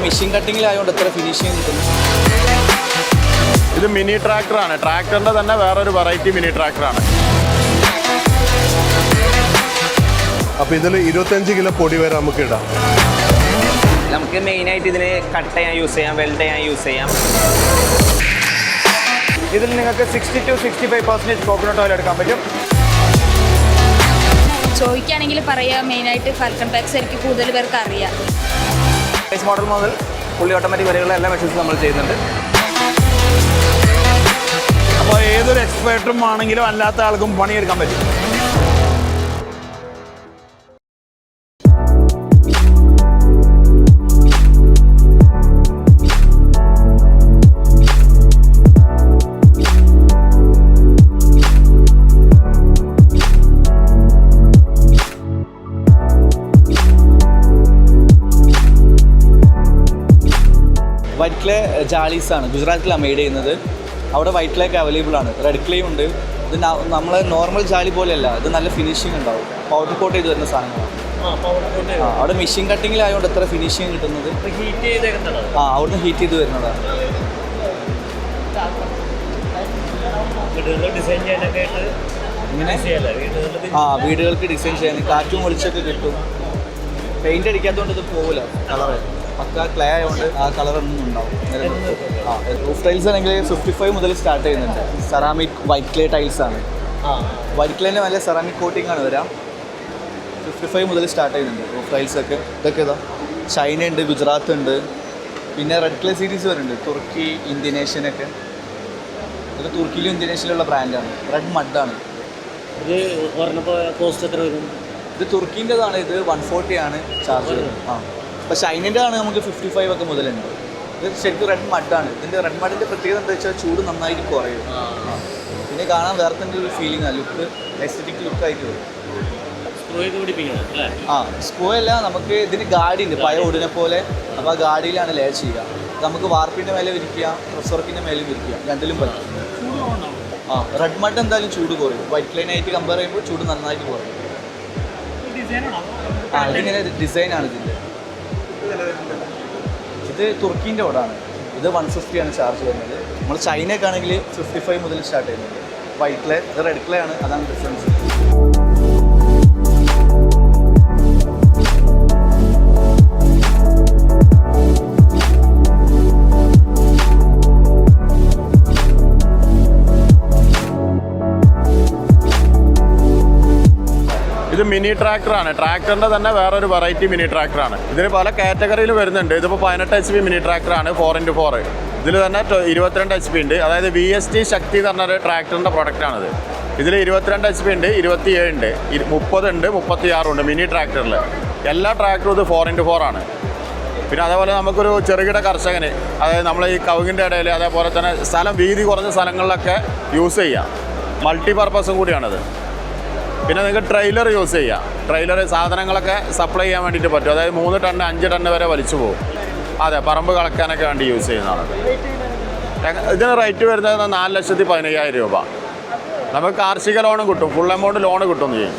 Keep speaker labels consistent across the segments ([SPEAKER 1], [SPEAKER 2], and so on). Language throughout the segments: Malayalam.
[SPEAKER 1] മെഷീൻ കട്ടിങ്ങിലായതുകൊണ്ട് എത്ര ഫിനിഷിങ് കിട്ടും.
[SPEAKER 2] ഇത് മിനി ട്രാക്ടറാണ്. ട്രാക്ടറിൻ്റെ തന്നെ വേറൊരു വെറൈറ്റി മിനി ട്രാക്ടറാണ്.
[SPEAKER 3] അപ്പോൾ ഇതിൽ 25 കിലോ പൊടി വരെ നമുക്ക് ഇടാം.
[SPEAKER 4] നമുക്ക് മെയിനായിട്ട് ഇതിന് കട്ട് ചെയ്യാൻ യൂസ് ചെയ്യാം, വെൽഡ് ചെയ്യാൻ യൂസ് ചെയ്യാം.
[SPEAKER 5] ഇതിൽ നിങ്ങൾക്ക് 60 to 65% കോക്കനട്ട് ഓയിൽ എടുക്കാൻ പറ്റും.
[SPEAKER 6] ചോദിക്കുകയാണെങ്കിൽ പറയുക, മെയിനായിട്ട് ഫാൽക്കൺ പാക്സ് എനിക്ക് കൂടുതൽ പേർക്ക് അറിയാം.
[SPEAKER 4] ബേസ് മോഡൽ മുതൽ ഫുള്ളി ഓട്ടോമാറ്റിക് വരെയുള്ള എല്ലാ മെഷീൻസും നമ്മൾ ചെയ്യുന്നുണ്ട്.
[SPEAKER 5] അപ്പോൾ ഏതൊരു എക്സ്പേർട്ടും ആണെങ്കിലും അല്ലാത്ത ആൾക്കും പണിയെടുക്കാൻ പറ്റും.
[SPEAKER 1] വൈറ്റ് ക്ലേ ജാളീസാണ് ഗുജറാത്തിലാണ് മെയ്ഡ് ചെയ്യുന്നത്. അവിടെ വൈറ്റ് ക്ലേ ഒക്കെ അവൈലബിൾ ആണ്. റെഡ് ക്ലേ ഉണ്ട്. ഇത് നമ്മളെ നോർമൽ ജാളി പോലെയല്ല, ഇത് നല്ല ഫിനിഷിംഗ് ഉണ്ടാവും. പൗഡർ കോട്ട് ചെയ്ത് വരുന്ന സാധനങ്ങളാണ്. അവിടെ മെഷീൻ കട്ടിങ്ങിലായതുകൊണ്ട് എത്ര ഫിനിഷിങ് കിട്ടുന്നത്. അവിടുന്ന് ഹീറ്റ് ചെയ്ത് വരുന്നതാണ്. വീടുകൾക്ക് ഡിസൈൻ ചെയ്യാൻ കാറ്റും വെളിച്ചൊക്കെ കിട്ടും. പെയിന്റ് അടിക്കാത്തതുകൊണ്ട് ഇത് പോകില്ല. കളറ് പക്ക ക്ലേ ആയതുകൊണ്ട് ആ കളറൊന്നും ഉണ്ടാവും. റൂഫ് ടൈൽസ് ആണെങ്കിൽ 55 മുതൽ സ്റ്റാർട്ട് ചെയ്യുന്നുണ്ട്. സെറാമിക് വൈറ്റ് ക്ലേ ടൈൽസ് ആണ്. വൈറ്റ് ക്ലേൻ്റെ നല്ല സെറാമിക് കോട്ടിംഗ് ആണ് വരാം. 55 മുതൽ സ്റ്റാർട്ട് ചെയ്യുന്നുണ്ട് റൂഫ് ടൈൽസ് ഒക്കെ. ഇതൊക്കെ ഇതാ ചൈന ഉണ്ട്, ഗുജറാത്ത് ഉണ്ട്, പിന്നെ റെഡ് ക്ലേ സീരീസ് വരുന്നുണ്ട്. തുർക്കി, ഇന്തോനേഷ്യനൊക്കെ. ഇതൊക്കെ തുർക്കിയിലും ഇന്തോനേഷ്യയിലുള്ള ബ്രാൻഡാണ്. റെഡ് മഡാണ്.
[SPEAKER 7] ഇത് പറഞ്ഞപ്പോൾ കോസ്റ്റ് എത്ര വരും?
[SPEAKER 1] ഇത് തുർക്കീൻ്റെതാണ്. ഇത് 140 ആണ് ചാർജ് വരുന്നത്. അപ്പോൾ ചൈനൻ്റെ ആണ് നമുക്ക് 55 ഒക്കെ മുതലുണ്ട്. ഇത് ശരിക്കും റെഡ് മഡാണ്. ഇതിൻ്റെ റെഡ് മഡിൻ്റെ പ്രത്യേകത എന്താ വെച്ചാൽ ചൂട് നന്നായിട്ട് കുറയും. പിന്നെ കാണാൻ വേറെ തന്നെ ഒരു ഫീലിംഗ് ആണ്. ലുക്ക് എസ്തറ്റിക് ലുക്കായിട്ട് വരും. സ്ക്രൂ അല്ല, നമുക്ക് ഇതിന് ഗാഡി ഉണ്ട് പഴയ ഉടനെ പോലെ. അപ്പോൾ ആ ഗാഡിയിലാണ് ലേ ചെയ്യുക. നമുക്ക് വാർപ്പിൻ്റെ മേലെ വിരിക്കുക, ഡ്രസ് വർക്കിൻ്റെ മേലെ വിരിക്കുക, രണ്ടിലും പറ്റും. റെഡ് മഡ് എന്തായാലും ചൂട് കുറയും. വൈറ്റ് ക്ലൈനായിട്ട് കമ്പയർ ചെയ്യുമ്പോൾ ചൂട് നന്നായിട്ട് കുറയും. ഇതിങ്ങനെ ഡിസൈനാണ് ഇതിൻ്റെ. ഇത് തുർക്കീൻ്റെ ഓടാണ്. ഇത് 150 ആണ് ചാർജ് വരുന്നത്. നമ്മൾ ചൈനയൊക്കെ ആണെങ്കിൽ 55 മുതൽ സ്റ്റാർട്ട് ചെയ്യുന്നത്. വൈറ്റ് ക്ലേ, ഇത് റെഡ് ക്ലേ ആണ്. അതാണ് ഡിഫറൻസ്.
[SPEAKER 2] ഇത് മിനി ട്രാക്ടറാണ്. ട്രാക്ടറിൻ്റെ തന്നെ വേറൊരു വെറൈറ്റി മിനി ട്രാക്ടറാണ്. ഇതിന് പല കാറ്റഗറിയിൽ വരുന്നുണ്ട്. ഇതിപ്പോൾ 18 HP മിനി ട്രാക്ടറാണ്. 4x4. ഇതിൽ തന്നെ 22 HP ഉണ്ട്. അതായത് VST ശക്തി എന്ന് പറഞ്ഞൊരു ട്രാക്ടറിൻ്റെ പ്രൊഡക്റ്റാണിത്. ഇതിൽ 22 HP ഉണ്ട്, 27 ഉണ്ട്, 30 ഉണ്ട്, 36 ഉണ്ട് മിനി ട്രാക്ടറിൽ. എല്ലാ ട്രാക്ടറും ഇത് 4x4 ആണ്. പിന്നെ അതേപോലെ നമുക്കൊരു ചെറുകിട കർഷകന്, അതായത് നമ്മൾ ഈ കവുങ്ങിൻ്റെ ഇടയിൽ, അതേപോലെ തന്നെ സ്ഥലം വീതി കുറഞ്ഞ സ്ഥലങ്ങളിലൊക്കെ യൂസ് ചെയ്യാം. മൾട്ടി പർപ്പസും കൂടിയാണിത്. പിന്നെ നിങ്ങൾക്ക് ട്രെയിലർ യൂസ് ചെയ്യാം. ട്രെയിലർ സാധനങ്ങളൊക്കെ സപ്ലൈ ചെയ്യാൻ വേണ്ടിയിട്ട് പറ്റും. അതായത് 3 ടൺ 5 ടൺ വരെ വലിച്ചു പോകും. അതെ, പറമ്പ് കളക്കാനൊക്കെ വേണ്ടി യൂസ് ചെയ്യുന്നതാണ്. ഇതിന് റേറ്റ് വരുന്നത് 4,15,000 രൂപ. നമുക്ക് കാർഷിക ലോണും കിട്ടും, ഫുൾ എമൗണ്ട് ലോണ് കിട്ടും ചെയ്യും.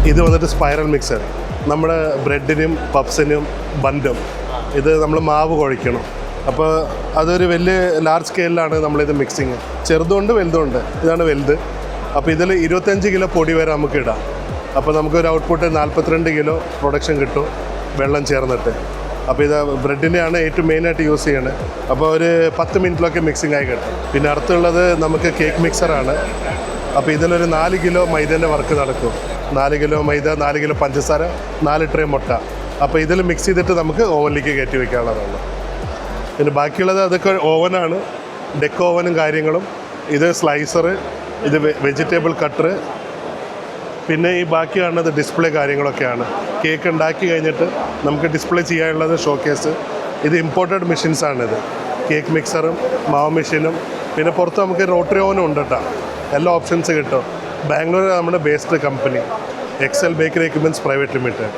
[SPEAKER 3] ഇത് വന്നിട്ട് സ്പൈറൽ മിക്സർ. നമ്മുടെ ബ്രെഡിനും പപ്സിനും ബണ്ടും ഇത് നമ്മൾ മാവ് കുഴയ്ക്കണം. അപ്പോൾ അതൊരു വലിയ ലാർജ് സ്കെയിലാണ് നമ്മളിത് മിക്സിങ്. ചെറുതുണ്ട് വലുതുണ്ട്. ഇതാണ് വലുത്. അപ്പോൾ ഇതിൽ 25 കിലോ പൊടി വരെ നമുക്ക് ഇടാം. അപ്പോൾ നമുക്കൊരു ഔട്ട്പുട്ട് 42 കിലോ പ്രൊഡക്ഷൻ കിട്ടും വെള്ളം ചേർന്നിട്ട്. അപ്പോൾ ഇത് ബ്രെഡിനെയാണ് ഏറ്റവും മെയിനായിട്ട് യൂസ് ചെയ്യണത്. അപ്പോൾ ഒരു 10 മിനിറ്റിലൊക്കെ മിക്സിംഗ് ആയി കിട്ടും. പിന്നെ അടുത്തുള്ളത് നമുക്ക് കേക്ക് മിക്സറാണ്. അപ്പോൾ ഇതിലൊരു 4 കിലോ മൈദേൻ്റെ വർക്ക് നടക്കും. 4 കിലോ മൈദ, 4 കിലോ പഞ്ചസാര, 4 ട്രേ മുട്ട. അപ്പോൾ ഇതിൽ മിക്സ് ചെയ്തിട്ട് നമുക്ക് ഓവനിലേക്ക് കയറ്റി വയ്ക്കാനുള്ളതാണ്. പിന്നെ ബാക്കിയുള്ളത് അതൊക്കെ ഓവനാണ്, ഡെക്ക് ഓവനും കാര്യങ്ങളും. ഇത് സ്ലൈസർ, ഇത് വെജിറ്റബിൾ കട്ടർ. പിന്നെ ഈ ബാക്കി കാണുന്നത് ഡിസ്പ്ലേ കാര്യങ്ങളൊക്കെയാണ്. കേക്ക് ഉണ്ടാക്കി കഴിഞ്ഞിട്ട് നമുക്ക് ഡിസ്പ്ലേ ചെയ്യാനുള്ളത് ഷോക്കേസ്. ഇത് ഇമ്പോർട്ടഡ് മെഷീൻസാണിത്. കേക്ക് മിക്സറും മാവ് മെഷീനും. പിന്നെ പുറത്ത് നമുക്ക് റോട്ടറി ഓവനും ഉണ്ട് കേട്ടോ. എല്ലാ ഓപ്ഷൻസ് കിട്ടും. ബാംഗ്ലൂർ നമ്മുടെ based company Excel bakery equipments private limited.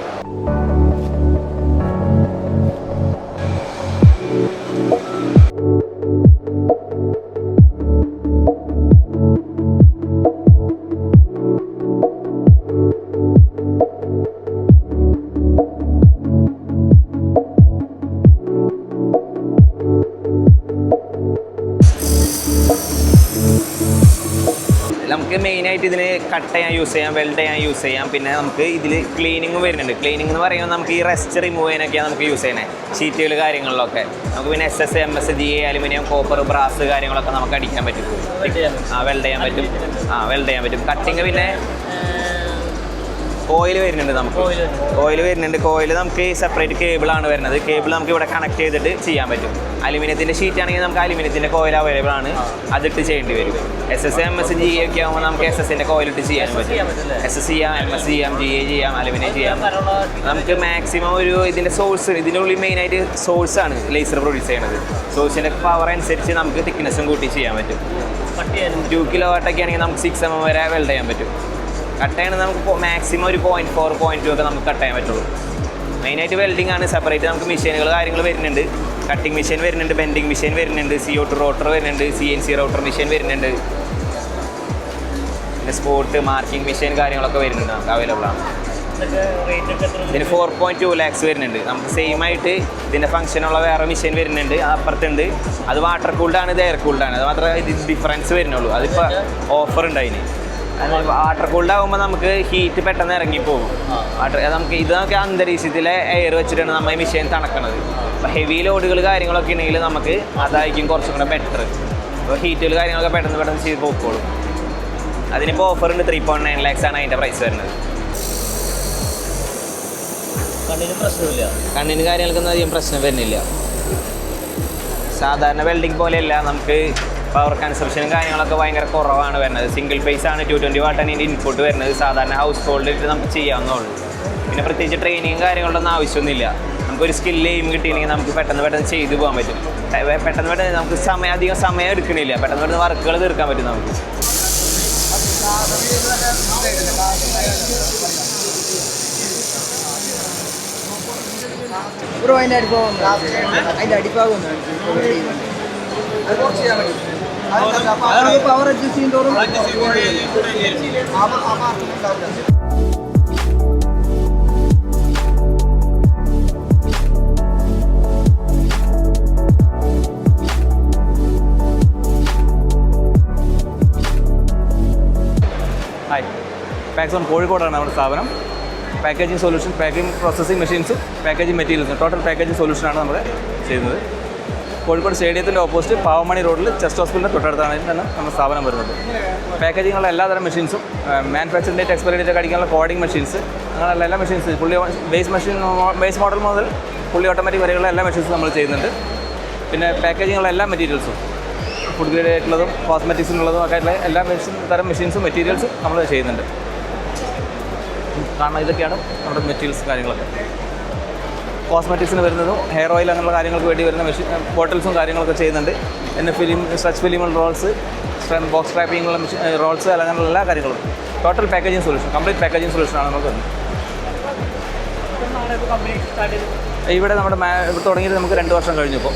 [SPEAKER 4] നമുക്ക് മെയിനായിട്ട് ഇതിന് കട്ട് ചെയ്യാൻ യൂസ് ചെയ്യാം, വെൽഡ് ചെയ്യാൻ യൂസ് ചെയ്യാം. പിന്നെ നമുക്ക് ഇതിൽ ക്ലീനിങ്ങും വരുന്നുണ്ട്. ക്ലീനിങ് എന്ന് പറയുമ്പോൾ നമുക്ക് ഈ റെസ്റ്റ് റിമൂവ് ചെയ്യാനൊക്കെയാണ് നമുക്ക് യൂസ് ചെയ്യുന്നത്, ഷീറ്റുകൾ കാര്യങ്ങളിലൊക്കെ. നമുക്ക് പിന്നെ SS, MS, GA, aluminium, copper, brass കാര്യങ്ങളൊക്കെ നമുക്ക് അടിക്കാൻ പറ്റും. വെൽഡ് ചെയ്യാൻ പറ്റും. വെൽഡ് ചെയ്യാൻ പറ്റും. കട്ടിങ് പിന്നെ കോയിൽ വരുന്നുണ്ട്. നമുക്ക് കോയിൽ വരുന്നുണ്ട്. കോയിൽ നമുക്ക് സെപ്പറേറ്റ് കേബിളാണ് വരുന്നത്. കേബിൾ നമുക്ക് ഇവിടെ കണക്ട് ചെയ്തിട്ട് ചെയ്യാൻ പറ്റും. അലുമിനിയത്തിൻ്റെ ഷീറ്റ് ആണെങ്കിൽ നമുക്ക് അലുമിനിയത്തിൻ്റെ കോയിൽ അവൈലബിൾ ആണ്, അതിട്ട് ചെയ്യേണ്ടി വരും. SS, MS, GA ഒക്കെ ആകുമ്പോൾ നമുക്ക് SS-ൻ്റെ കോയിലിട്ട് ചെയ്യാൻ പറ്റും. SS ചെയ്യാം, MS ചെയ്യാം, GA ചെയ്യാം, അലുമിനിയം ചെയ്യാം. നമുക്ക് മാക്സിമം ഒരു ഇതിൻ്റെ സോഴ്സ്, ഇതിനുള്ളിൽ മെയിനായിട്ട് സോഴ്സാണ് ലേസർ പ്രൊഡ്യൂസ് ചെയ്യുന്നത്. സോഴ്സിൻ്റെ പവർ അനുസരിച്ച് നമുക്ക് തിക്നെസ്സും കൂട്ടി ചെയ്യാൻ പറ്റും. 2 kW ഒക്കെ ആണെങ്കിൽ നമുക്ക് 6 mm വരെ വെൽഡ് ചെയ്യാൻ പറ്റും. കട്ട് ചെയ്യണം നമുക്ക് മാക്സിമം ഒരു 0.4, 0.2 ഒക്കെ നമുക്ക് കട്ട് ചെയ്യാൻ പറ്റുള്ളൂ. മെയിനായിട്ട് വെൽഡിംഗ് ആണ്. സെപ്പറേറ്റ് നമുക്ക് മെഷീനുകൾ കാര്യങ്ങൾ വരുന്നുണ്ട്. കട്ടിംഗ് മെഷീൻ വരുന്നുണ്ട്, ബെൻഡിങ് മെഷീൻ വരുന്നുണ്ട്, CO2 റോട്ടർ വരുന്നുണ്ട്, CNC റോട്ടർ മെഷീൻ വരുന്നുണ്ട്. പിന്നെ സ്പോട്ട് മാർക്കിംഗ് മെഷീൻ കാര്യങ്ങളൊക്കെ വരുന്നുണ്ട്, നമുക്ക് അവൈലബിൾ ആണ്. ഇതിന് 4.2 lakhs വരുന്നുണ്ട്. നമുക്ക് സെയിം ആയിട്ട് ഇതിൻ്റെ ഫംഗ്ഷനുള്ള വേറെ മെഷീൻ വരുന്നുണ്ട്, അപ്പുറത്തുണ്ട്. അത് വാട്ടർ കൂൾഡാണ്, ഇത് എയർ കൂൾഡാണ്. അത് മാത്രമേ ഇത് ഡിഫറൻസ് വരുന്നുള്ളൂ. അതിപ്പോൾ ഓഫർ ഉണ്ട് അതിന്. വാട്ടർ കൂൾഡ് ആകുമ്പോൾ നമുക്ക് ഹീറ്റ് പെട്ടെന്ന് ഇറങ്ങിപ്പോകും. നമുക്ക് നമുക്ക് അന്തരീക്ഷത്തിലെ എയർ വെച്ചിട്ടാണ് നമ്മൾ ഈ മെഷീൻ തണക്കണത്. അപ്പോൾ ഹെവി ലോഡുകൾ കാര്യങ്ങളൊക്കെ ഉണ്ടെങ്കിൽ നമുക്ക് അതായിരിക്കും കുറച്ചും കൂടെ ബെറ്റർ. അപ്പോൾ ഹീറ്റുകൾ കാര്യങ്ങളൊക്കെ പെട്ടെന്ന് ചെയ്ത് പോയിക്കോളും. അതിനിപ്പോൾ ഓഫറുണ്ട്. 3.9 lakhs ആണ് അതിൻ്റെ പ്രൈസ് വരുന്നത്.
[SPEAKER 7] കണ്ണിന് പ്രശ്നമില്ല,
[SPEAKER 4] കണ്ണിന് കാര്യങ്ങൾക്കൊന്നും അധികം പ്രശ്നം വരുന്നില്ല. സാധാരണ വെൽഡിങ് പോലെയല്ല, നമുക്ക് പവർ കൺസപ്ഷനും കാര്യങ്ങളൊക്കെ ഭയങ്കര കുറവാണ് വരുന്നത്. സിംഗിൾ ഫേസ് ആണ്, 220 watt ആണ് ഇതിൻ്റെ ഇൻപുട്ട് വരുന്നത്. സാധാരണ ഹൗസ് ഹോൾഡിൽ നമുക്ക് ചെയ്യാവുന്നതുള്ളൂ. പിന്നെ പ്രത്യേകിച്ച് ട്രെയിനിങ്ങും കാര്യങ്ങളൊന്നും ആവശ്യമൊന്നുമില്ല. നമുക്കൊരു സ്കില്ല് എയിം കിട്ടിയില്ലെങ്കിൽ നമുക്ക് പെട്ടെന്ന് ചെയ്തു പോകാൻ പറ്റും. പെട്ടെന്ന് നമുക്ക് അധികം സമയം എടുക്കണില്ല. പെട്ടെന്ന് വർക്കുകൾ തീർക്കാൻ പറ്റും നമുക്ക്.
[SPEAKER 8] ബ്രോ അതിൻ്റെ അടിഭാഗം പവർ അഡ്ജസ്റ്റ് ചെയ്യും തോറും
[SPEAKER 1] ഹായ്, പാക്സോൺ കോഴിക്കോടാണ് നമ്മുടെ സ്ഥാപനം. പാക്കേജിംഗ് സൊല്യൂഷൻ, പാക്കിംഗ് പ്രോസസ്സിംഗ് മെഷീൻസും പാക്കേജിംഗ് മെറ്റീരിയൽസും ടോട്ടൽ പാക്കേജിംഗ് സൊല്യൂഷനാണ് നമ്മൾ ചെയ്യുന്നത്. കോഴിക്കോട് സ്റ്റേഡിയത്തിൻ്റെ ഓപ്പോസിറ്റ് പാവമണി റോഡിൽ ചെസ്റ്റ് ഹോസ്പിറ്റലിൻ്റെ തൊട്ടടുത്താണ് നമ്മുടെ സ്ഥാപനം വരുന്നത്. പാക്കേജിങ്ങുള്ള എല്ലാതരം മെഷീൻസും മാനുഫാക്ചറിംഗ് ഡേറ്റ്, എക്സ്പയറി ഡേറ്റ് ഒക്കെ അടിക്കാനുള്ള കോഡിംഗ് മെഷീൻസ്, അങ്ങനെയുള്ള എല്ലാ മെഷീൻസ്, ബേസ് മോഡൽ മുതൽ ഫുള്ളി ഓട്ടോമാറ്റിക് വരെയുള്ള എല്ലാ മെഷീൻസും നമ്മൾ ചെയ്യുന്നുണ്ട്. പിന്നെ പാക്കേജിങ്ങുള്ള എല്ലാ മെറ്റീരിയൽസും, ഫുഡ് ഗ്രേഡ് ആയിട്ടുള്ളതും കോസ്മെറ്റിക്സിനുള്ളതും ഒക്കെ ആയിട്ടുള്ള എല്ലാ തരം മെഷീൻസും മെറ്റീരിയൽസും നമ്മൾ ചെയ്യുന്നുണ്ട്. കാരണം ഇതൊക്കെയാണ് നമ്മുടെ മെറ്റീരിയൽസ് കാര്യങ്ങളൊക്കെ. കോസ്മെറ്റിക്സിന് വരുന്നതും ഹെയർ ഓയിൽ അങ്ങനെയുള്ള കാര്യങ്ങൾക്ക് വേണ്ടി വരുന്ന മെഷീൻ ബോട്ടിൽസും കാര്യങ്ങളൊക്കെ ചെയ്യുന്നുണ്ട്. പിന്നെ സ്ട്രെച്ച് ഫിലിമുകൾ റോൾസ്, ബോക്സ് ട്രാപ്പിങ്ങുള്ള റോൾസ്, അങ്ങനെയുള്ള എല്ലാ കാര്യങ്ങളും total packaging solution, complete packaging സൊല്യൂഷനാണ് നമുക്ക് വരുന്നത്. ഇവിടെ നമ്മുടെ ഇവിടെ തുടങ്ങിയിട്ട് നമുക്ക് 2 വർഷം കഴിഞ്ഞപ്പോൾ.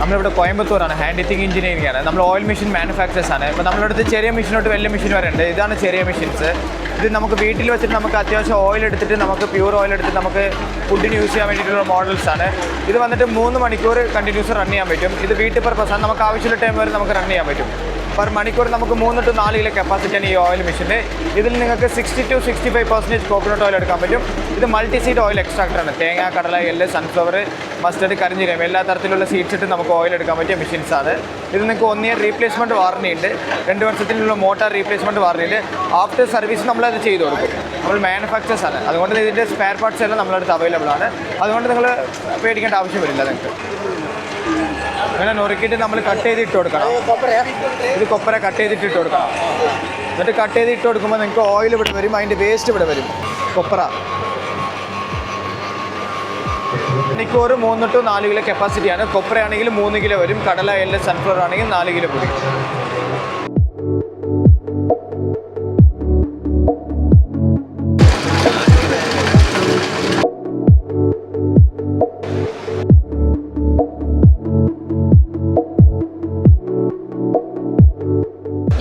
[SPEAKER 1] നമ്മളിവിടെ കോയമ്പത്തൂരാണ്, ഹാൻഡ് എത്തിങ് എഞ്ചിനീയറിംഗ് ആണ്. നമ്മൾ ഓയിൽ മെഷീൻ മാനുഫാക്ചേഴ്സ് ആണ്. ഇപ്പോൾ നമ്മളിവിടുത്തെ ചെറിയ മെഷീൻ തൊട്ട് വലിയ മെഷീൻ വരെ ഉണ്ട്. ഇതാണ് ചെറിയ മെഷീൻസ്. ഇത് നമുക്ക് വീട്ടിൽ വെച്ചിട്ട് നമുക്ക് അത്യാവശ്യം ഓയിൽ എടുത്തിട്ട് നമുക്ക് പ്യൂർ ഓയിൽ എടുത്തിട്ട് നമുക്ക് ഫുഡിന് യൂസ് ചെയ്യാൻ വേണ്ടിയിട്ടുള്ള മോഡൽസ് ആണ്. ഇത് വന്നിട്ട് 3 മണിക്കൂർ കണ്ടിന്യൂസ് റൺ ചെയ്യാൻ പറ്റും. ഇത് വീട്ടിൽ പർപ്പസാണ്. നമുക്ക് ആവശ്യമുള്ള ടൈം വരെ നമുക്ക് റൺ ചെയ്യാൻ പറ്റും. പെർ മണിക്കൂർ നമുക്ക് 3 to 4 കിലോ കപ്പാസിറ്റിയാണ് ഈ ഓയിൽ മെഷീൻ്റെ. ഇതിൽ നിങ്ങൾക്ക് 60 to 65% കോക്കനട്ട് ഓയിൽ എടുക്കാൻ പറ്റും. ഇത് മൾട്ടി സീഡ് ഓയിൽ എക്സ്ട്രാക്ടറാണ്. തേങ്ങ, കടല, എള്ള്, സൺഫ്ലവർ, മസ്റ്റർഡ്, കരിഞ്ചീരം എല്ലാ തരത്തിലുള്ള സീഡ്സ് ഇട്ട് നമുക്ക് ഓയിൽ എടുക്കാൻ പറ്റിയ മെഷീൻസാണ്. ഇത് നിങ്ങൾക്ക് 1 year റീപ്ലേസ്മെൻറ്റ് വാറണ്ടി ഉണ്ട്, 2 വർഷത്തിനുള്ള മോട്ടോർ റീപ്ലേസ്മെൻറ്റ് വാറണ്ടി ഉണ്ട്. ആഫ്റ്റർ സർവീസ് നമ്മളത് ചെയ്ത് കൊടുക്കും. നമ്മൾ മാനുഫാക്ചേഴ്സ് ആണ്. അതുകൊണ്ട് ഇതിൻ്റെ സ്പെയർ പാർട്സ് എല്ലാം നമ്മളടുത്ത് അവൈലബിൾ ആണ്. അതുകൊണ്ട് നിങ്ങൾ പേടിക്കേണ്ട ആവശ്യം വരില്ല നിങ്ങൾക്ക്. ഇങ്ങനെ നുറുക്കിയിട്ട് നമ്മൾ കട്ട് ചെയ്ത് ഇട്ട് കൊടുക്കണം. ഇത് കൊപ്പര കട്ട് ചെയ്തിട്ട് ഇട്ട് കൊടുക്കണം. എന്നിട്ട് കട്ട് ചെയ്ത് ഇട്ട് കൊടുക്കുമ്പോൾ നിങ്ങൾക്ക് ഓയിൽ ഇവിടെ വരും, അതിൻ്റെ വേസ്റ്റ് ഇവിടെ വരും. കൊപ്പര മണിക്കൂർ 3 to 4 കിലോ കപ്പാസിറ്റിയാണ്. കൊപ്പര ആണെങ്കിൽ 3 കിലോ വരും. കടല എല്ലാം സൺഫ്ലവർ ആണെങ്കിൽ 4 കിലോ വരും.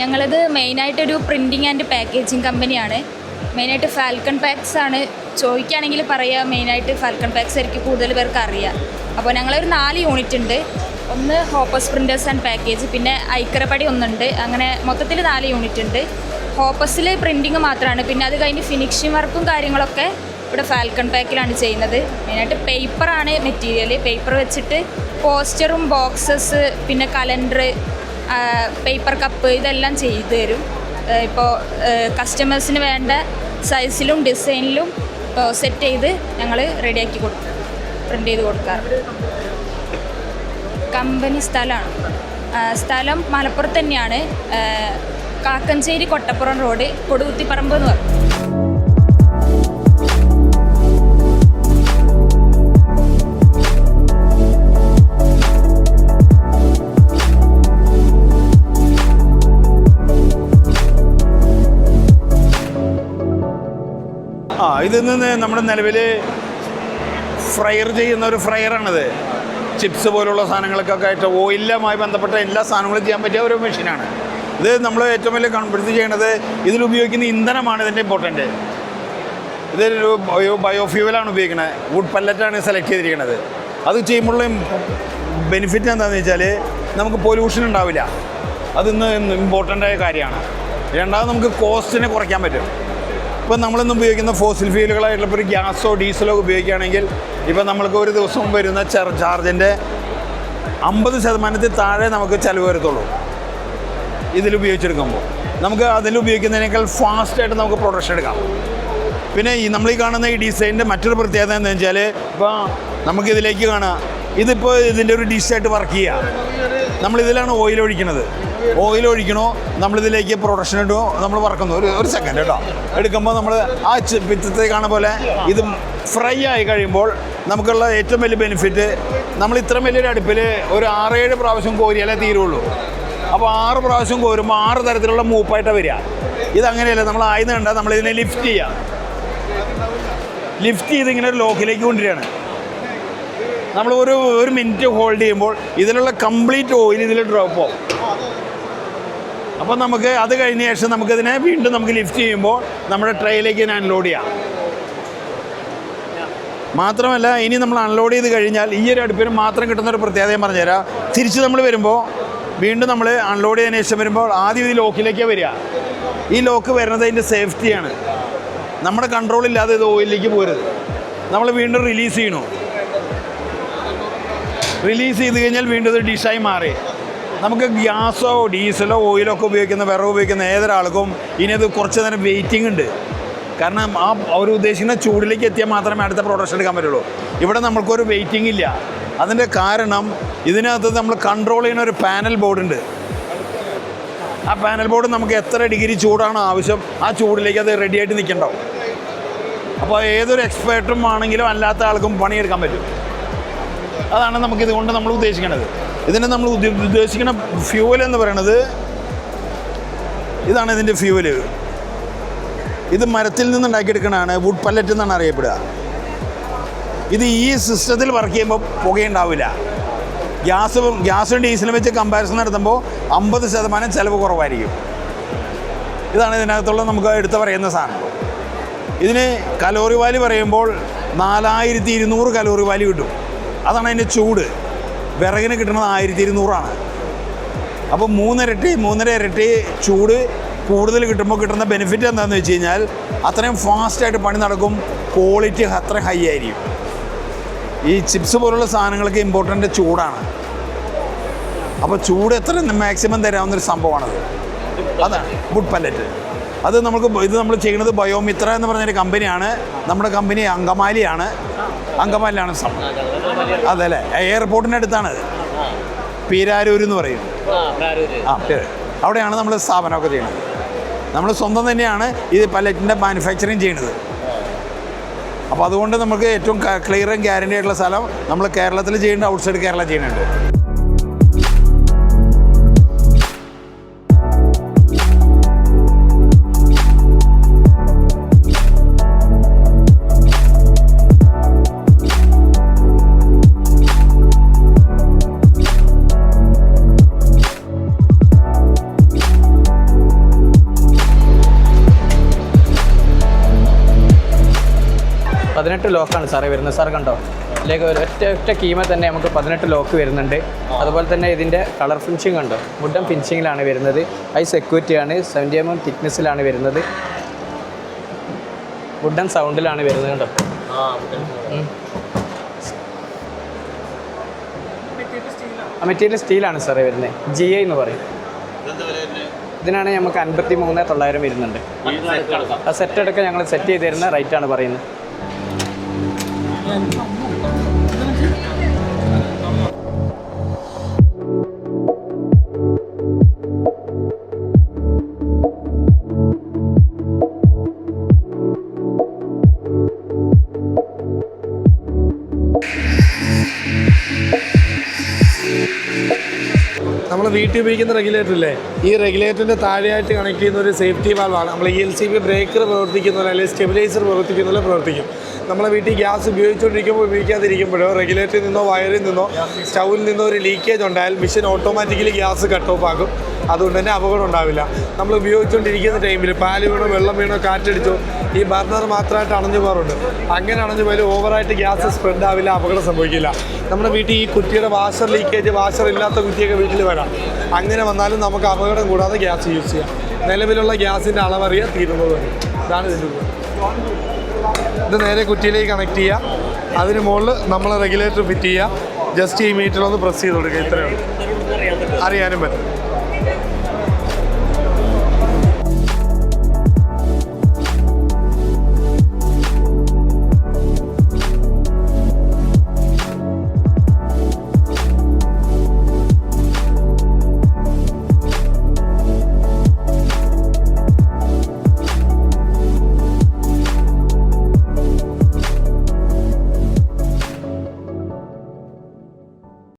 [SPEAKER 6] ഞങ്ങളിത് മെയിനായിട്ടൊരു പ്രിൻറ്റിങ് ആൻഡ് പാക്കേജിങ് കമ്പനിയാണ്. മെയിനായിട്ട് ഫാൽക്കൺ പാക്സ് ആണ് ചോദിക്കുകയാണെങ്കിൽ പറയുക. മെയിനായിട്ട് ഫാൽക്കൺ പാക്സ് ആയിരിക്കും കൂടുതൽ പേർക്ക് അറിയാം. അപ്പോൾ ഞങ്ങളൊരു 4 യൂണിറ്റ് ഉണ്ട്. ഒന്ന് ഹോപ്പസ് പ്രിൻറ്റേഴ്സ് ആൻഡ് പാക്കേജ്, പിന്നെ ഐക്കരപ്പടി ഒന്നുണ്ട്. അങ്ങനെ മൊത്തത്തിൽ 4 യൂണിറ്റ് ഉണ്ട്. ഹോപ്പസിൽ പ്രിൻറ്റിങ് മാത്രമാണ്. പിന്നെ അത് കഴിഞ്ഞ് ഫിനിഷിങ് വർക്കും കാര്യങ്ങളൊക്കെ ഇവിടെ ഫാൽക്കൺ പാക്കിലാണ് ചെയ്യുന്നത്. മെയിനായിട്ട് പേപ്പറാണ് മെറ്റീരിയൽ. പേപ്പർ വെച്ചിട്ട് പോസ്റ്ററും ബോക്സസ് പിന്നെ കലണ്ടർ പേപ്പർ കപ്പ് ഇതെല്ലാം ചെയ്തു തരും. ഇപ്പോൾ കസ്റ്റമേഴ്സിന് വേണ്ട സൈസിലും ഡിസൈനിലും സെറ്റ് ചെയ്ത് ഞങ്ങൾ റെഡിയാക്കി കൊടുക്കും, പ്രിൻ്റ് ചെയ്ത് കൊടുക്കാറുണ്ട്. കമ്പനി സ്ഥലം മലപ്പുറത്ത് തന്നെയാണ്. കാക്കഞ്ചേരി കൊട്ടപ്പുറം റോഡ്, കൊടുകുത്തിപ്പറമ്പ് എന്ന് പറയും.
[SPEAKER 5] ഇതിൽ നിന്ന് നമ്മുടെ നിലവിൽ ഫ്രയർ ചെയ്യുന്ന ഒരു ഫ്രയറാണിത്. ചിപ്സ് പോലുള്ള സാധനങ്ങൾക്കൊക്കെ ആയിട്ട് ഓയിലുമായി ബന്ധപ്പെട്ട എല്ലാ സാധനങ്ങളും ചെയ്യാൻ പറ്റിയ ഒരു മെഷീനാണ് ഇത്. നമ്മൾ ഏറ്റവും വലിയ കൺഫിഡൻസ് ചെയ്യണത് ഇതിലുപയോഗിക്കുന്ന ഇന്ധനമാണ് ഇതിൻ്റെ ഇമ്പോർട്ടൻറ്റ്. ഇതൊരു ബയോഫ്യൂവലാണ് ഉപയോഗിക്കുന്നത്. വുഡ് പല്ലറ്റാണ് സെലക്ട് ചെയ്തിരിക്കുന്നത്. അത് ചെയ്യുമ്പോഴുള്ള ബെനിഫിറ്റ് എന്താണെന്ന് വെച്ചാൽ നമുക്ക് പൊല്യൂഷൻ ഉണ്ടാവില്ല. അതിന്ന് ഇമ്പോർട്ടൻ്റായ കാര്യമാണ്. രണ്ടാമത് നമുക്ക് കോസ്റ്റിനെ കുറയ്ക്കാൻ പറ്റും. ഇപ്പം നമ്മളിന്ന് ഉപയോഗിക്കുന്ന ഫോസിൽ ഫ്യൂലുകളായിട്ടുള്ള ഇപ്പോൾ ഒരു ഗ്യാസോ ഡീസലോ ഉപയോഗിക്കുകയാണെങ്കിൽ ഇപ്പം നമ്മൾക്ക് ഒരു ദിവസം വരുന്ന ചാർജിൻ്റെ 50% താഴെ നമുക്ക് ചിലവ് വരത്തുള്ളൂ ഇതിലുപയോഗിച്ചെടുക്കുമ്പോൾ. നമുക്ക് അതിലുപയോഗിക്കുന്നതിനേക്കാൾ ഫാസ്റ്റായിട്ട് നമുക്ക് പ്രൊഡക്ഷൻ എടുക്കാം. പിന്നെ നമ്മൾ ഈ കാണുന്ന ഈ ഡിസൈനിൻ്റെ മറ്റൊരു പ്രത്യേകത എന്താണെന്ന് വെച്ചാൽ ഇപ്പോൾ നമുക്കിതിലേക്ക് കാണാം, ഇതിപ്പോൾ ഇതിൻ്റെ ഒരു ഡിഷായിട്ട് വർക്ക് ചെയ്യുക. നമ്മളിതിലാണ് ഓയിൽ ഒഴിക്കുന്നത്. ഓയിൽ ഒഴിക്കണോ, നമ്മളിതിലേക്ക് പ്രൊഡക്ഷൻ ഇടുമോ, നമ്മൾ വറക്കുന്നു. ഒരു സെക്കൻഡ് കേട്ടോ എടുക്കുമ്പോൾ നമ്മൾ ആ പിറ്റത്തെ കാണുന്ന പോലെ ഇത് ഫ്രൈ ആയി കഴിയുമ്പോൾ നമുക്കുള്ള ഏറ്റവും വലിയ ബെനിഫിറ്റ്, നമ്മൾ ഇത്രയും വലിയൊരു അടുപ്പിൽ ഒരു 6-7 പ്രാവശ്യം കോരിയാലേ തീരുള്ളൂ. അപ്പോൾ 6 പ്രാവശ്യം കോരുമ്പോൾ 6 തരത്തിലുള്ള മൂപ്പായിട്ടാണ് വരിക. ഇതങ്ങനെയല്ല, നമ്മൾ ആയെന്ന് കണ്ടാൽ നമ്മളിതിനെ ലിഫ്റ്റ് ചെയ്യാം. ലിഫ്റ്റ് ചെയ്ത് ഇങ്ങനെ ഒരു ലോക്കിലേക്ക് കൊണ്ടുവരികയാണ്. നമ്മൾ ഒരു മിനിറ്റ് ഹോൾഡ് ചെയ്യുമ്പോൾ ഇതിലുള്ള കംപ്ലീറ്റ് ഓയിൽ ഇതിൽ ഡ്രോപ്പ് ആവും. അപ്പോൾ നമുക്ക് അത് കഴിഞ്ഞ ശേഷം നമുക്കതിനെ വീണ്ടും നമുക്ക് ലിഫ്റ്റ് ചെയ്യുമ്പോൾ നമ്മുടെ ട്രേയിലേക്ക് ഇതിനെ അൺലോഡ് ചെയ്യാം. മാത്രമല്ല ഇനി നമ്മൾ അൺലോഡ് ചെയ്ത് കഴിഞ്ഞാൽ ഈ ഒരു അടുപ്പിന് മാത്രം കിട്ടുന്നൊരു പ്രത്യേകത ഞാൻ പറഞ്ഞുതരാം. തിരിച്ച് നമ്മൾ വരുമ്പോൾ വീണ്ടും നമ്മൾ അൺലോഡ് ചെയ്തതിന് ശേഷം വരുമ്പോൾ ആദ്യം ഈ ലോക്കിലേക്കാണ് വരിക. ഈ ലോക്ക് വരുന്നത് അതിൻ്റെ സേഫ്റ്റിയാണ്. നമ്മുടെ കൺട്രോളില്ലാതെ ഇത് ഓയിലിലേക്ക് പോരുത്. നമ്മൾ വീണ്ടും റിലീസ് ചെയ്യണു. റിലീസ് ചെയ്ത് കഴിഞ്ഞാൽ വീണ്ടും ഇത് ഡിഷായി മാറി. നമുക്ക് ഗ്യാസോ ഡീസലോ ഓയിലോ ഒക്കെ ഉപയോഗിക്കുന്ന വിറക് ഉപയോഗിക്കുന്ന ഏതൊരാൾക്കും ഇനി അത് കുറച്ച് നേരം വെയിറ്റിംഗ് ഉണ്ട്. കാരണം അവർ ഉദ്ദേശിക്കുന്ന ചൂടിലേക്ക് എത്തിയാൽ മാത്രമേ അടുത്ത പ്രൊഡക്ഷൻ എടുക്കാൻ പറ്റുള്ളൂ. ഇവിടെ നമ്മൾക്കൊരു വെയിറ്റിംഗ് ഇല്ല. അതിൻ്റെ കാരണം ഇതിനകത്ത് നമ്മൾ കൺട്രോൾ ചെയ്യുന്ന ഒരു പാനൽ ബോർഡുണ്ട്. ആ പാനൽ ബോർഡ് നമുക്ക് എത്ര ഡിഗ്രി ചൂടാണ് ആവശ്യം ആ ചൂടിലേക്ക് അത് റെഡിയായിട്ട് നിൽക്കണ്ടാവും. അപ്പോൾ ഏതൊരു എക്സ്പേർട്ടും ആണെങ്കിലും അല്ലാത്ത ആൾക്കും പണിയെടുക്കാൻ പറ്റും. അതാണ് നമുക്കിതുകൊണ്ട് നമ്മൾ ഉദ്ദേശിക്കുന്നത്. ഇതിനെ നമ്മൾ ഉദ്ദേശിക്കുന്ന ഫ്യൂവൽ എന്ന് പറയുന്നത് ഇതാണ്. ഇതിൻ്റെ ഫ്യൂവല് ഇത് മരത്തിൽ നിന്ന് ഉണ്ടാക്കിയെടുക്കണതാണ്. വുഡ് പല്ലറ്റ് എന്നാണ് അറിയപ്പെടുക. ഇത് ഈ സിസ്റ്റത്തിൽ വർക്ക് ചെയ്യുമ്പോൾ പുകയുണ്ടാവില്ല. ഗ്യാസും ഡീസലും വെച്ച് കമ്പാരിസൺ നടത്തുമ്പോൾ 50% ചിലവ് കുറവായിരിക്കും. ഇതാണ് ഇതിനകത്തുള്ള നമുക്ക് എടുത്ത് പറയുന്ന സാധനം. ഇതിന് കലോറി വാല്യൂ പറയുമ്പോൾ 4200 കലോറി വാല്യൂ കിട്ടും. അതാണ് അതിൻ്റെ ചൂട്. വിറകിന് കിട്ടുന്നത് 1200 അപ്പോൾ 3 ഇരട്ടി ചൂട് കൂടുതൽ കിട്ടുമ്പോൾ കിട്ടുന്ന ബെനിഫിറ്റ് എന്താണെന്ന് വെച്ച് കഴിഞ്ഞാൽ അത്രയും ഫാസ്റ്റായിട്ട് പണി നടക്കും. ക്വാളിറ്റി അത്ര ഹൈ ആയിരിക്കും. ഈ ചിപ്സ് പോലുള്ള സാധനങ്ങൾക്ക് ഇമ്പോർട്ടൻ്റ് ചൂടാണ്. അപ്പോൾ ചൂട് എത്ര മാക്സിമം തരാവുന്നൊരു സംഭവമാണത്. അതാണ് വുഡ് പല്ലറ്റ്. അത് ഇത് നമ്മൾ ചെയ്യുന്നത് ബയോമിത്ര എന്ന് പറഞ്ഞൊരു കമ്പനിയാണ്. നമ്മുടെ കമ്പനി അങ്കമാലിയിലാണ് സംഭവം. അതല്ലേ, എയർപോർട്ടിൻ്റെ അടുത്താണ്. പീരാരൂർ എന്ന് പറയും.
[SPEAKER 7] പ്രാരൂര്.
[SPEAKER 5] അവിടെയാണ് നമ്മൾ സ്ഥാപനമൊക്കെ ചെയ്യുന്നത്. നമ്മൾ സ്വന്തം തന്നെയാണ് ഇത് പല്ലറ്റിൻ്റെ മാനുഫാക്ചറിങ് ചെയ്യുന്നത്. അപ്പോൾ അതുകൊണ്ട് നമുക്ക് ഏറ്റവും ക്ലിയറും ഗ്യാരണ്ടി ആയിട്ടുള്ള സ്ഥലം നമ്മൾ കേരളത്തിൽ ചെയ്യുന്നുണ്ട്, ഔട്ട്സൈഡ് കേരള ചെയ്യുന്നുണ്ട്.
[SPEAKER 9] പതിനെട്ട് ലോക്കാണ് സാറേ വരുന്നത്. സാർ കണ്ടോ, ഇതിലേക്ക് ഒറ്റ കീമ തന്നെ നമുക്ക് 18 ലോക്ക് വരുന്നുണ്ട്. അതുപോലെ തന്നെ ഇതിൻ്റെ കളർ ഫിനിഷിംഗ് കണ്ടോ, വുഡൻ ഫിനിഷിങ്ങിലാണ് വരുന്നത്. ഹൈ സെക്യൂരിറ്റിയാണ്, 70 mm തിക്നെസ്സിലാണ് വരുന്നത്. വുഡൻ സൗണ്ടിലാണ് വരുന്നത് കണ്ടോ. മെറ്റീരിയൽ സ്റ്റീലാണ് സാറേ വരുന്നത്. GI എന്ന് പറയും. ഇതിനാണ് നമുക്ക് 53,900 വരുന്നുണ്ട്. ആ സെറ്റ് അടക്കം ഞങ്ങൾ സെറ്റ് ചെയ്ത് തരുന്ന റേറ്റാണ് പറയുന്നത്.
[SPEAKER 10] നമ്മൾ വീട്ടിൽ ഉപയോഗിക്കുന്ന റെഗുലേറ്റർ ഇല്ലേ, ഈ റെഗുലേറ്ററിൻ്റെ താഴെയായിട്ട് കണക്ട് ചെയ്യുന്ന ഒരു സേഫ്റ്റി വാൽവാണ്. നമ്മൾ ELCP ബ്രേക്കർ പ്രവർത്തിക്കുന്ന പോലെ അല്ലെങ്കിൽ സ്റ്റെബിലൈസർ പ്രവർത്തിക്കുന്ന പോലെ പ്രവർത്തിക്കും. നമ്മളെ വീട്ടിൽ ഗ്യാസ് ഉപയോഗിച്ചുകൊണ്ടിരിക്കുമ്പോൾ ഉപയോഗിക്കാതിരിക്കുമ്പോഴോ റെഗുലേറ്ററിൽ നിന്നോ വയറിൽ നിന്നോ സ്റ്റൗവിൽ നിന്നോ ഒരു ലീക്കേജ് ഉണ്ടായാൽ machine automatically gas cut off ആക്കും. അതുകൊണ്ട് തന്നെ അപകടം ഉണ്ടാവില്ല. നമ്മൾ ഉപയോഗിച്ചുകൊണ്ടിരിക്കുന്ന ടൈമിൽ പാല് വീണോ വെള്ളം വീണോ കാറ്റടിച്ചോ ഈ ബർണർ മാത്രമായിട്ട് അണഞ്ഞു പോകാറുണ്ട്. അങ്ങനെ അണഞ്ഞു പോയാൽ ഓവറായിട്ട് ഗ്യാസ് സ്പ്രെഡ് ആവില്ല, അപകടം സംഭവിക്കില്ല. നമ്മുടെ വീട്ടിൽ ഈ കുറ്റിയുടെ വാഷർ ലീക്കേജ്, വാഷർ ഇല്ലാത്ത കുറ്റിയൊക്കെ വീട്ടിൽ വരാം. അങ്ങനെ വന്നാലും നമുക്ക് അപകടം കൂടാതെ ഗ്യാസ് യൂസ് ചെയ്യാം. നിലവിലുള്ള ഗ്യാസിൻ്റെ അളവറിയാൻ തീരുന്നത് വരെ. ഇതാണ് ഇതിൻ്റെ ഉപയോഗം. ഇത് നേരെ കുറ്റിയിലേക്ക് കണക്ട് ചെയ്യുക. അതിന് മുകളിൽ നമ്മൾ റെഗുലേറ്റർ ഫിറ്റ് ചെയ്യുക. ജസ്റ്റ് ഈ മീറ്ററിലൊന്ന് പ്രസ് ചെയ്ത് കൊടുക്കുക. ഇത്രയാണ്, അറിയാനും പറ്റും.